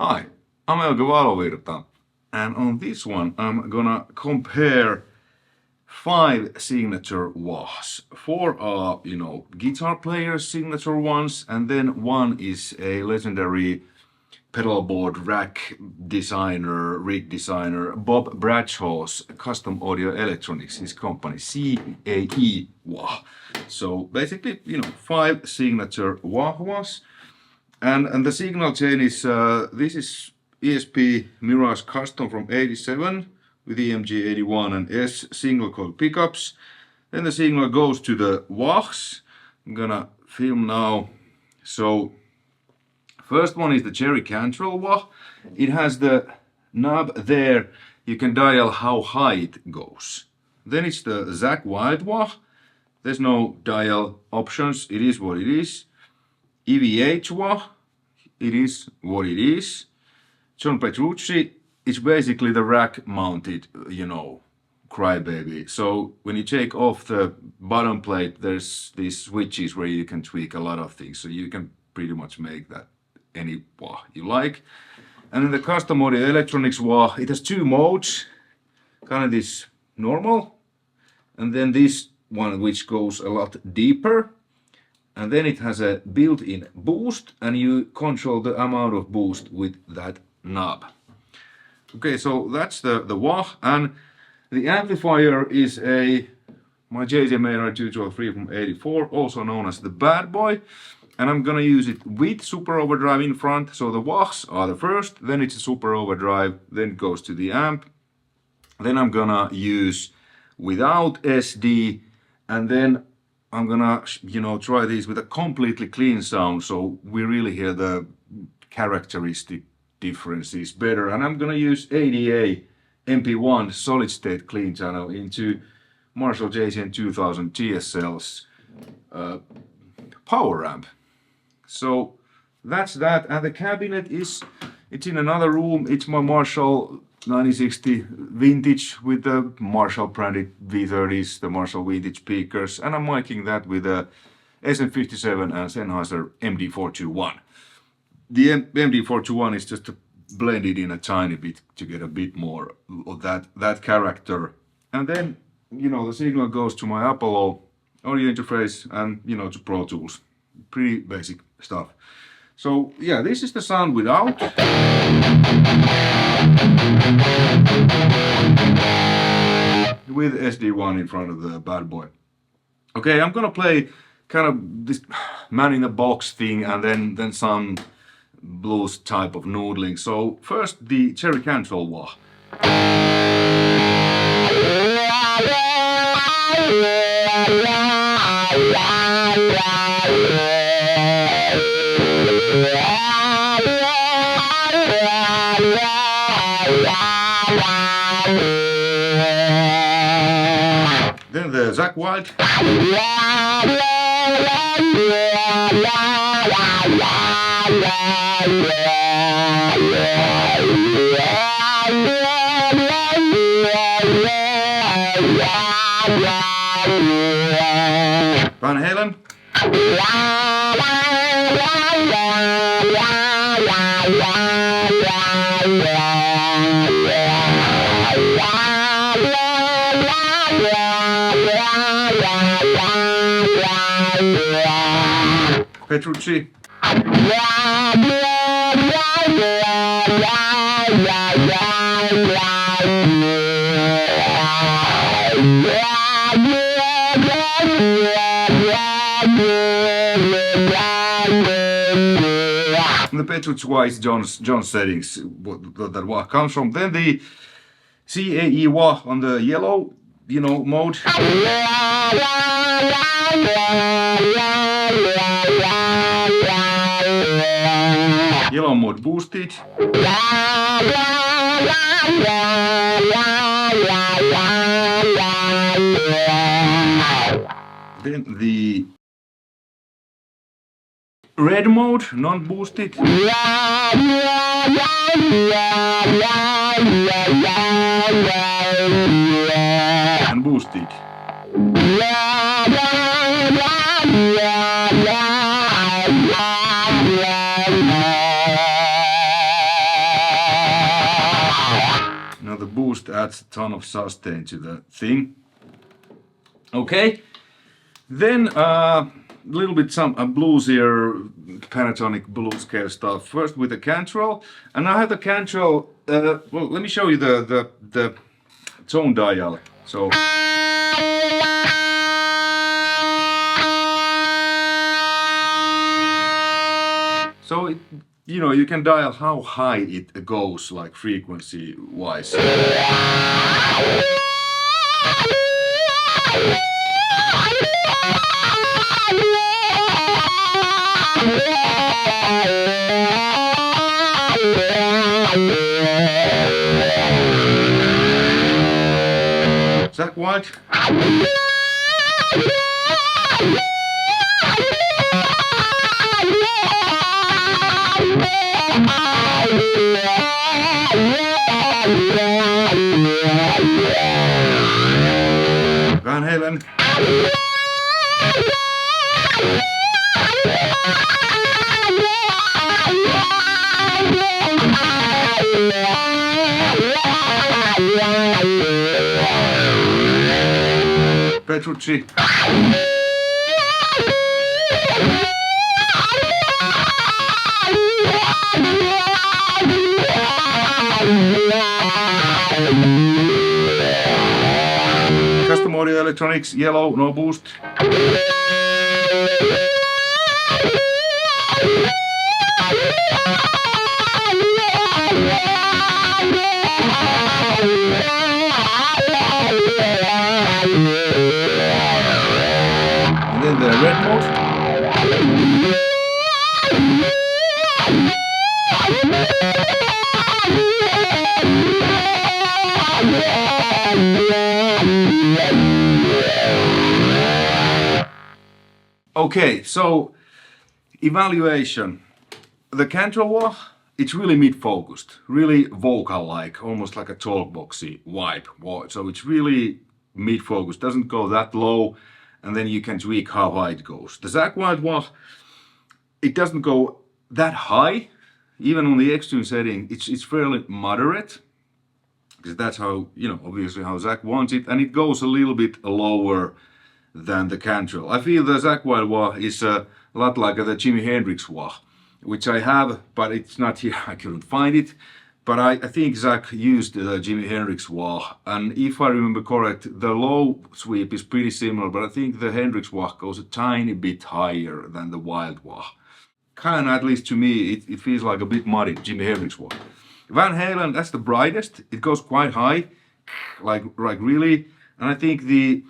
Hi, I'm Euge Valovirta, and on this one I'm gonna compare 5 signature wahs. 4 are, guitar players' signature ones, and then 1 is a legendary pedalboard rack designer, rig designer, Bob Bradshaw's custom audio electronics, his company, CAE wah. So basically, 5 signature wahs. And the signal chain is, this is ESP Mirage Custom from 87 with EMG 81 and S single coil pickups. Then the signal goes to the wahs. I'm gonna film now. So first one is the Jerry Cantrell wah. It has the knob there. You can dial how high it goes. Then it's the Zakk Wylde wah. There's no dial options. It is what it is. EVH wah. It is what it is. John Petrucci is basically the rack mounted, crybaby. So when you take off the bottom plate, there's these switches where you can tweak a lot of things. So you can pretty much make that any wah you like. And then the custom audio electronics wah, it has 2 modes. Kind of this normal, and then this one which goes a lot deeper. And then it has a built-in boost, and you control the amount of boost with that knob. Okay, so that's the wah, and the amplifier is my JCM800 212 from 84, also known as the bad boy. And I'm gonna use it with super overdrive in front, so the wahs are the first, then it's a super overdrive, then it goes to the amp. Then I'm gonna use without SD, and then I'm gonna, try these with a completely clean sound, so we really hear the characteristic differences better. And I'm gonna use ADA MP1 solid state clean channel into Marshall JCM800 TSL's power amp. So that's that, and the cabinet it's in another room. It's my Marshall 9060 vintage with the Marshall branded V30s, the Marshall vintage speakers, and I'm miking that with a SM57 and Sennheiser MD421. The MD421 is just blended in a tiny bit to get a bit more of that character. And then, the signal goes to my Apollo audio interface and, to Pro Tools. Pretty basic stuff. So yeah, this is the sound without. With SD1 in front of the bad boy. Okay, I'm gonna play kind of this man in the box thing, and then some blues type of noodling. So first the Jerry Cantrell wah. Then the Zakk Wylde. Van Halen. Petrucci. The Petrucci wah is John's settings, what that wah comes from. Then the CAE wah on the yellow, mode. Yellow mode boosted. Then the red mode, non-boosted. And boosted. boost adds a ton of sustain to the thing. Okay, then little bit some bluesier pentatonic blues scale stuff. First with the Cantrell, and I have the Cantrell. Well, let me show you the tone dial. So. So it, you know, you can dial how high it goes, like frequency wise. Zakk Wylde. Van Halen. Petrucci. Custom audio electronics, yellow, no boost. And then the red mode. Okay, so evaluation. The Cantrell wah, it's really mid-focused, really vocal-like, almost like a talkboxy vibe. So it's really mid-focused, doesn't go that low, and then you can tweak how high it goes. The Zakk Wylde wah, it doesn't go that high, even on the extreme setting. It's fairly moderate, because that's how, you know, obviously how Zakk wants it, and it goes a little bit lower than the Cantrell. I feel the Zakk Wylde wah is a lot like the Jimi Hendrix wah, which I have, but it's not here. I couldn't find it. But I think Zakk used the Jimi Hendrix wah, and if I remember correct, the low sweep is pretty similar, but I think the Hendrix wah goes a tiny bit higher than the Wylde wah. Kind of, at least to me, it feels like a bit muddy, Jimi Hendrix wah. Van Halen, that's the brightest. It goes quite high, like really, and I think the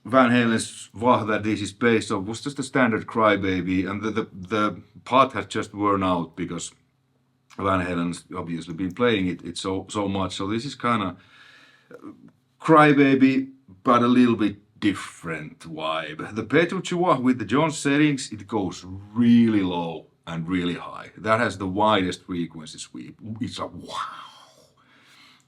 Van Halen's wah that this is based on was just a standard Crybaby, and the part has just worn out because Van Halen's obviously been playing it so much. So this is kind of Crybaby, but a little bit different vibe. The Petrucci wah with the Jones settings, it goes really low and really high. That has the widest frequency sweep. It's a wow.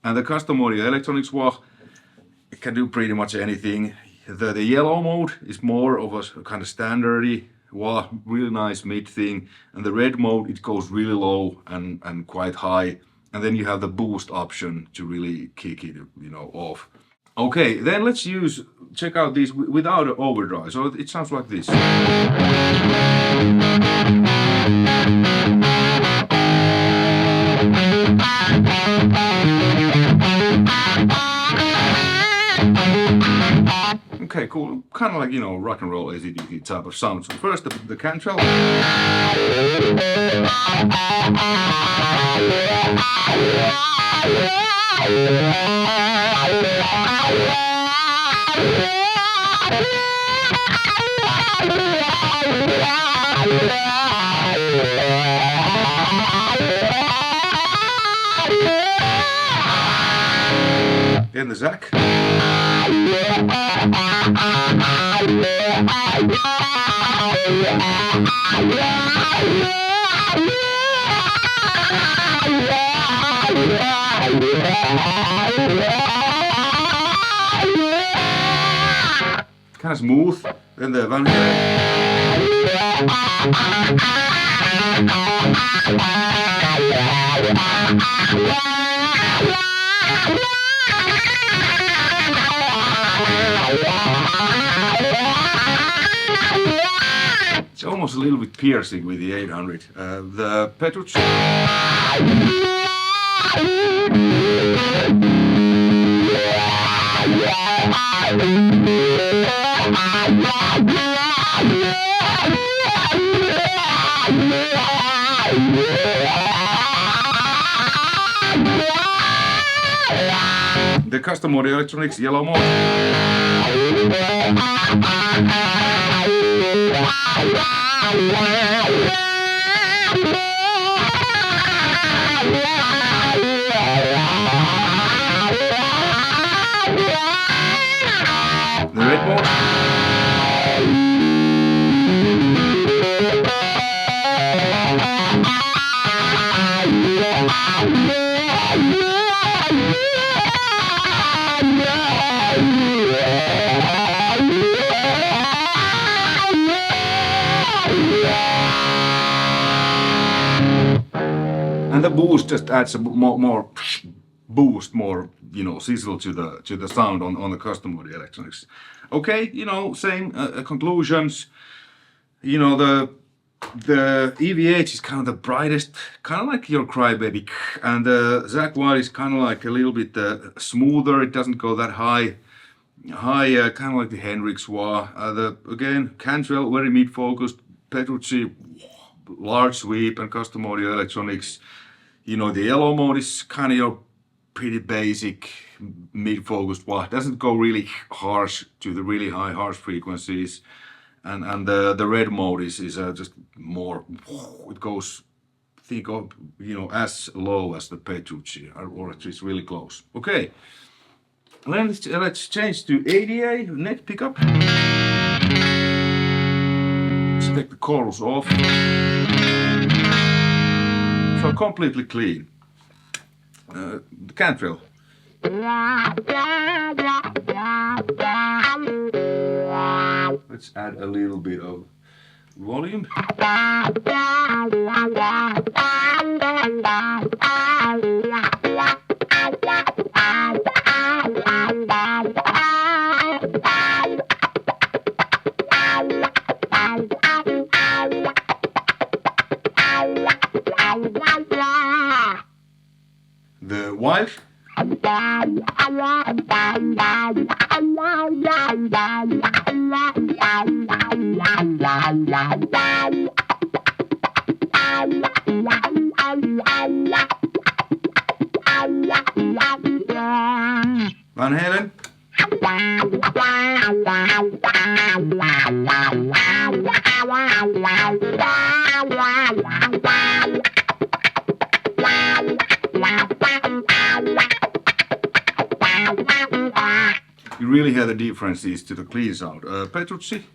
And the custom audio electronics wah, it can do pretty much anything. The yellow mode is more of a kind of standardy wah, really nice mid thing, and the red mode, it goes really low and quite high, and then you have the boost option to really kick it, you know, off. Okay, then let's check out these without an overdrive. So it sounds like this. Okay, cool. Kind of like, you know, rock and roll AC/DC type of sound. So first the Cantrell. Then the Zakk. Kind of smooth. Then the Van Halen. It's almost a little bit piercing with the 800. The Petrucci. The custom audio electronics yellow mode. The red mode. And the boost just adds a more boost, more, you know, sizzle to the sound on the custom audio electronics. Okay, you know, same conclusions. You know, the EVH is kind of the brightest, kind of like your Crybaby, and the Zakk Wylde is kind of like a little bit smoother. It doesn't go that high, kind of like the Hendrix wah. Again, Cantrell very mid-focused, Petrucci large sweep and custom audio electronics. You know, the yellow mode is kind of your pretty basic mid-focused wah. Doesn't go really harsh to the really high harsh frequencies. And the red mode is just more, it goes, think of, you know, as low as the Petrucci, or at least really close. Okay, let's change to ADA, neck pickup. Let's take the chorus off. So completely clean. The Cantrell. Let's add a little bit of volume. The wife. Van Halen. You really hear the differences to the clean sound. Petrucci.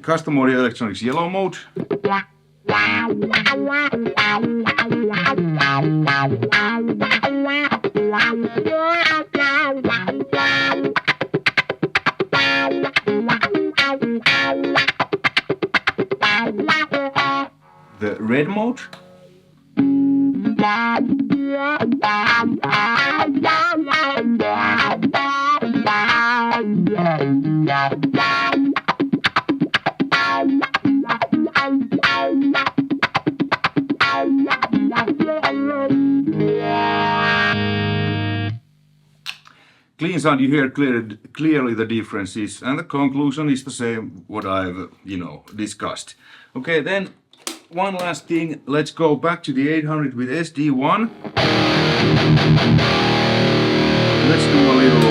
Custom audio electronics yellow mode. The red mode. Clean sound, you hear clearly the differences, and the conclusion is the same what I've, you know, discussed. Okay, then one last thing, let's go back to the 800 with SD1. Let's do a little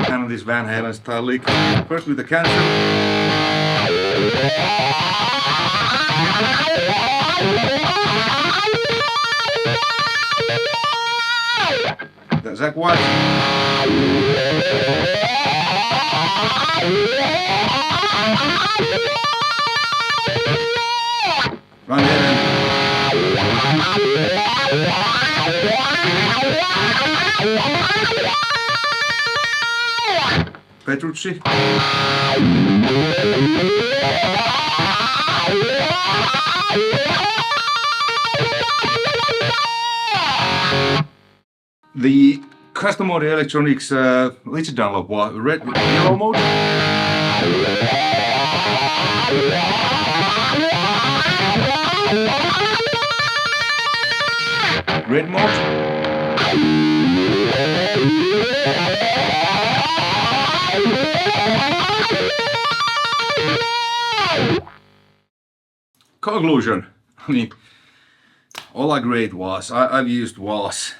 kind of this Van Halen style lick. First with the Cantrell. The Zakk Wylde. Van Halen. Petrucci. The custom audio electronics it's a Dunlop red yellow mode. Red mode. Conclusion. I mean, all I great was I've used was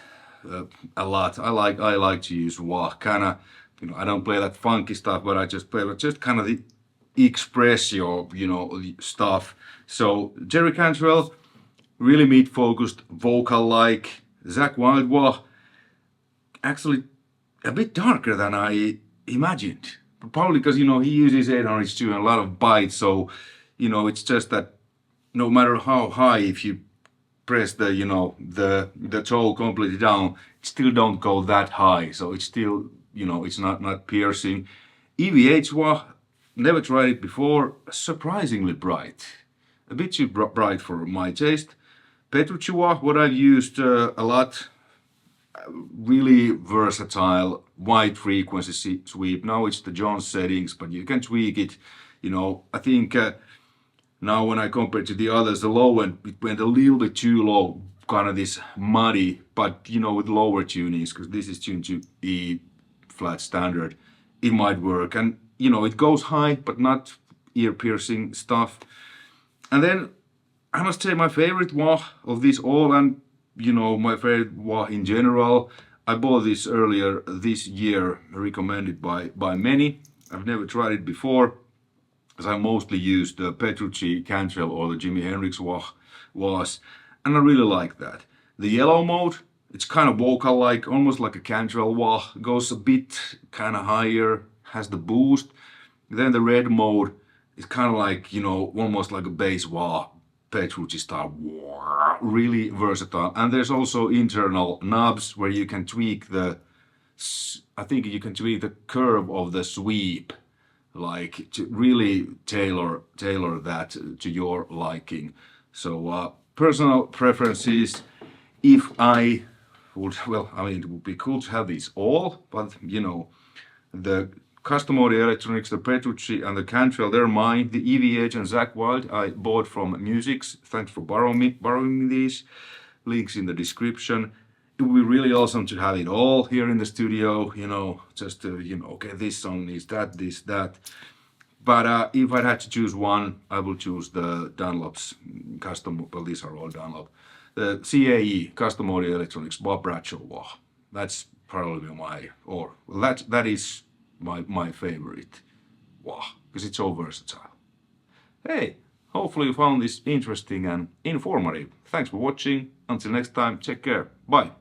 a lot. I like to use wah. Kinda, you know, I don't play that funky stuff, but I just play with just kind of the expressio, you know, stuff. So Jerry Cantrell, really meat focused, vocal like. Zakk Wylde wah, actually a bit darker than I imagined. Probably because, you know, he uses 800s too and a lot of bites. So, you know, it's just that no matter how high, if you press the, you know, the toe completely down, it still don't go that high. So it's still, you know, it's not piercing. EVH wah, never tried it before, surprisingly bright. A bit too bright for my taste. Petrucci wah, what I've used a lot, really versatile, wide frequency sweep. Now it's the Jones settings, but you can tweak it. You know, I think now when I compare to the others, the low end, it went a little bit too low, kind of this muddy, but you know, with lower tunings, because this is tuned to E flat standard, it might work. And you know, it goes high, but not ear-piercing stuff. And then I must say my favorite wah of this all, and you know, my favorite wah in general, I bought this earlier this year, recommended by many. I've never tried it before, as I mostly used the Petrucci, Cantrell or the Jimi Hendrix wahs, and I really like that. The yellow mode, it's kind of vocal-like, almost like a Cantrell wah, goes a bit kind of higher, has the boost. Then the red mode is kind of like, you know, almost like a bass wah, Petrucci style, really versatile. And there's also internal knobs where you can tweak the, I think you can tweak the curve of the sweep, like to really tailor that to your liking. So personal preferences, if I would, well, I mean, it would be cool to have these all, but you know, the custom audio electronics, the Petrucci and the Cantrell, they're mine. The EVH and Zakk Wylde I bought from Musics. Thanks for borrowing me these. Links in the description. It would be really awesome to have it all here in the studio, you know, just to, you know, okay, this song needs that, this, that. But if I had to choose one, I will choose the Dunlop's custom, well, these are all Dunlop. The CAE, Custom Audio Electronics, Bob Bradshaw wah. That's probably my, or well, that is my favorite wah, because it's so versatile. Hey, hopefully you found this interesting and informative. Thanks for watching. Until next time, take care. Bye.